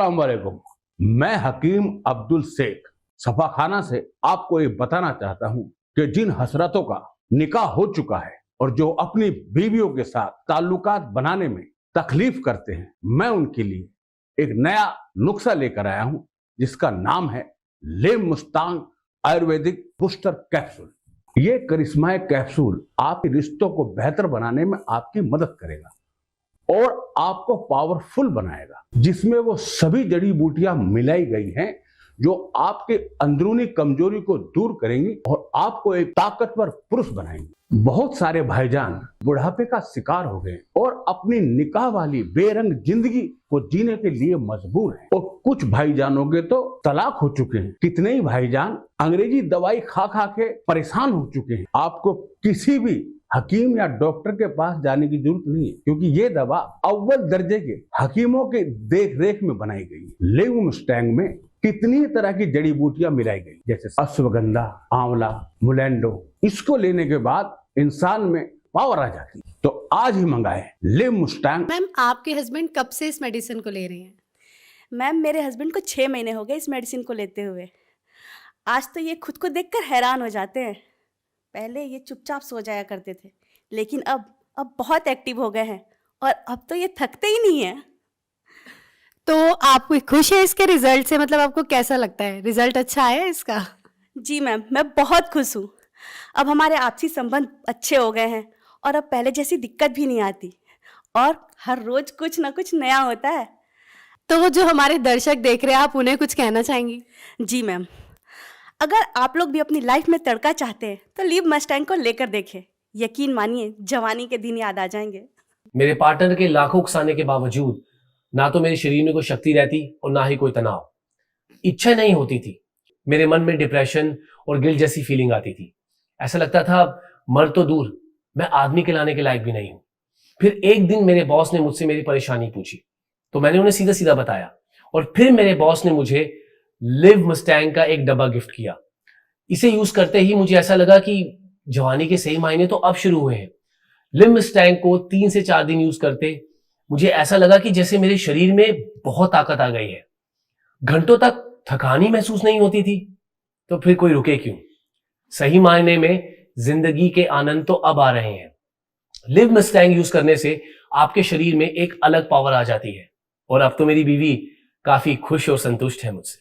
अस्सलामुअलैकुम। मैं हकीम अब्दुल शेख सफाखाना से आपको ये बताना चाहता हूं कि जिन हसरतों का निकाह हो चुका है और जो अपनी बीवियों के साथ ताल्लुकात बनाने में तकलीफ करते हैं, मैं उनके लिए एक नया नुस्खा लेकर आया हूं जिसका नाम है live Mustang Ayurvedic booster capsule. ये करिश्माई कैप्सूल आपके रिश्तों को बेहतर बनाने में आपकी मदद करेगा और आपको पावरफुल बनाएगा, जिसमें वो सभी जड़ी बूटियां मिलाई गई हैं जो आपके अंदरूनी कमजोरी को दूर करेंगी और आपको एक ताकतवर पुरुष बनाएंगी। बहुत सारे भाईजान बुढ़ापे का शिकार हो गए और अपनी निकाह वाली बेरंग जिंदगी को जीने के लिए मजबूर हैं और कुछ भाईजानों के तो तलाक हो चुके हैं। कितने ही भाईजान अंग्रेजी दवाई खा खा के परेशान हो चुके हैं। आपको किसी भी हकीम या डॉक्टर के पास जाने की जरूरत नहीं है, क्योंकि ये दवा अव्वल दर्जे के हकीमों के देख रेख में बनाई गई है। लिव मुस्टैंग में कितनी तरह की जड़ी बूटियां मिलाई गई, जैसे अश्वगंधा, आंवला, मुलेंडो। इसको लेने के बाद इंसान में पावर आ जाती है। तो आज ही मंगाए लिव मुस्टैंग। मैम, आपके हस्बैंड कब से इस मेडिसिन को ले रहे हैं? मैम, मेरे हस्बैंड को 6 महीने हो गए इस मेडिसिन को लेते हुए। आज तो ये खुद को देखकर हैरान हो जाते हैं। पहले ये चुपचाप सो जाया करते थे, लेकिन अब बहुत एक्टिव हो गए हैं और अब तो ये थकते ही नहीं है। तो आप खुश है इसके रिजल्ट से? मतलब आपको कैसा लगता है, रिजल्ट अच्छा आया है इसका? जी मैम, मैं बहुत खुश हूँ। अब हमारे आपसी संबंध अच्छे हो गए हैं और अब पहले जैसी दिक्कत भी नहीं आती और हर रोज कुछ ना कुछ नया होता है। तो वो जो हमारे दर्शक देख रहे हैं, आप उन्हें कुछ कहना चाहेंगी? जी मैम, अगर आप लोग भी अपनी लाइफ में तड़का चाहते हैं तो लिव मस्टैंग को लेकर देखें। यकीन मानिए, जवानी के दिन याद आ जाएंगे। मेरे पार्टनर के लाखों उकसाने के बावजूद ना तो मेरे शरीर में कोई शक्ति रहती और ना ही कोई तनाव। इच्छा नहीं होती थी। मेरे मन में डिप्रेशन और गिल्ट जैसी फीलिंग आती थी। ऐसा लगता था मर तो दूर, मैं आदमी कहलाने के लायक भी नहीं हूं। फिर एक दिन मेरे बॉस ने मुझसे मेरी परेशानी पूछी तो मैंने उन्हें सीधा सीधा बताया और फिर मेरे बॉस ने मुझे लिव मस्टैंग का एक डब्बा गिफ्ट किया। इसे यूज करते ही मुझे ऐसा लगा कि जवानी के सही मायने तो अब शुरू हुए हैं। लिव मस्टैंग को 3 से 4 दिन यूज करते मुझे ऐसा लगा कि जैसे मेरे शरीर में बहुत ताकत आ गई है। घंटों तक थकान ही महसूस नहीं होती थी। तो फिर कोई रुके क्यों? सही मायने में जिंदगी के आनंद तो अब आ रहे हैं। लिव मस्टैंग यूज करने से आपके शरीर में एक अलग पावर आ जाती है और अब तो मेरी बीवी काफी खुश और संतुष्ट है मुझसे।